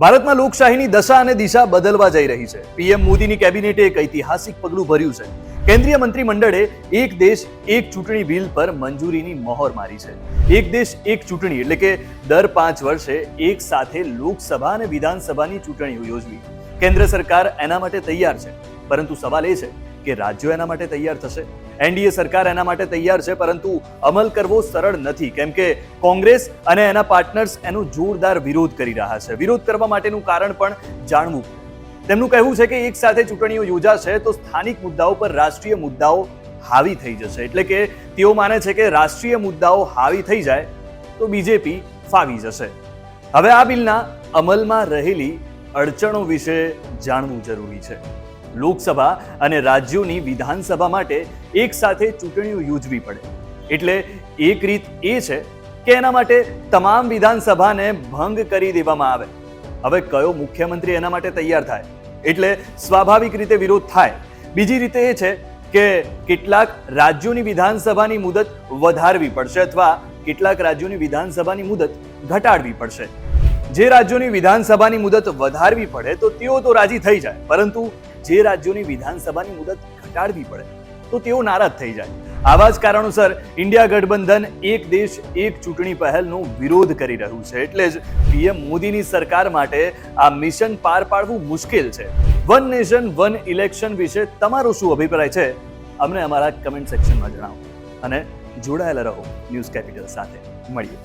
ભારતમાં લોકશાહીની દશા અને દિશા બદલવા જઈ રહી છે. પીએમ મોદીની કેબિનેટે એક ઐતિહાસિક પગલું ભર્યું છે. કેન્દ્રીય મંત્રીમંડળે એક દેશ એક ચૂંટણી બિલ પર મંજૂરીની મહોર મારી છે. એક દેશ એક ચૂંટણી એટલે કે દર 5 વર્ષે એક સાથે લોકસભા અને વિધાનસભાની ચૂંટણીઓ યોજવી. કેન્દ્ર સરકાર એના માટે તૈયાર છે, પરંતુ સવાલ એ છે કે રાજ્યો એના માટે તૈયાર થશે? એનડીએ સરકાર એના માટે તૈયાર છે, પરંતુ અમલ કરવો સરળ નથી, કેમ કે કોંગ્રેસ અને એના પાર્ટનર્સ એનો જોરદાર વિરોધ કરી રહ્યા છે. વિરોધ કરવા માટેનું કારણ પણ જાણવું. તેમનું કહેવું છે કે એક સાથે ચૂંટણીઓ યોજાશે તો સ્થાનિક મુદ્દાઓ પર રાષ્ટ્રીય મુદ્દાઓ હાવી થઈ જશે. એટલે કે તેઓ માને છે કે રાષ્ટ્રીય મુદ્દાઓ હાવી થઈ જાય તો બીજેપી ફાવી જશે. હવે આ બિલના અમલમાં રહેલી અડચણો વિશે જાણવું જરૂરી છે. લોકસભા અને રાજ્યોની વિધાનસભા માટે એક સાથે ચૂંટણીઓ યોજવી પડે, એટલે એક રીત એ છે કે એના માટે તમામ વિધાનસભાને ભંગ કરી દેવામાં આવે. હવે કયો મુખ્યમંત્રી એના માટે તૈયાર થાય? એટલે સ્વાભાવિક રીતે વિરોધ થાય. બીજી રીતે એ છે કે કેટલાક રાજ્યોની વિધાનસભાની મુદત વધારવી પડશે અથવા કેટલાક રાજ્યોની વિધાનસભાની મુદત ઘટાડવી પડશે. જે રાજ્યોની વિધાનસભાની મુદત વધારવી પડે તો તેઓ તો રાજી થઈ જાય, પરંતુ જે રાજ્યોની વિધાનસભાની મુદત ઘટાડવી પડે તો તેઓ નારાજ થઈ જાય. આવા જ કારણોસર ઇન્ડિયા ગઠબંધન એક દેશ એક ચૂંટણી પહેલનો વિરોધ કરી રહ્યું છે. એટલે જ પીએમ મોદીની સરકાર માટે આ મિશન પાર પાડવું મુશ્કેલ છે. વન નેશન વન ઇલેક્શન વિશે તમારો શું અભિપ્રાય છે? અમને અમારા કમેન્ટ સેક્શનમાં જણાવો અને જોડાયેલા રહો ન્યૂઝ કેપિટલ સાથે. મળીએ.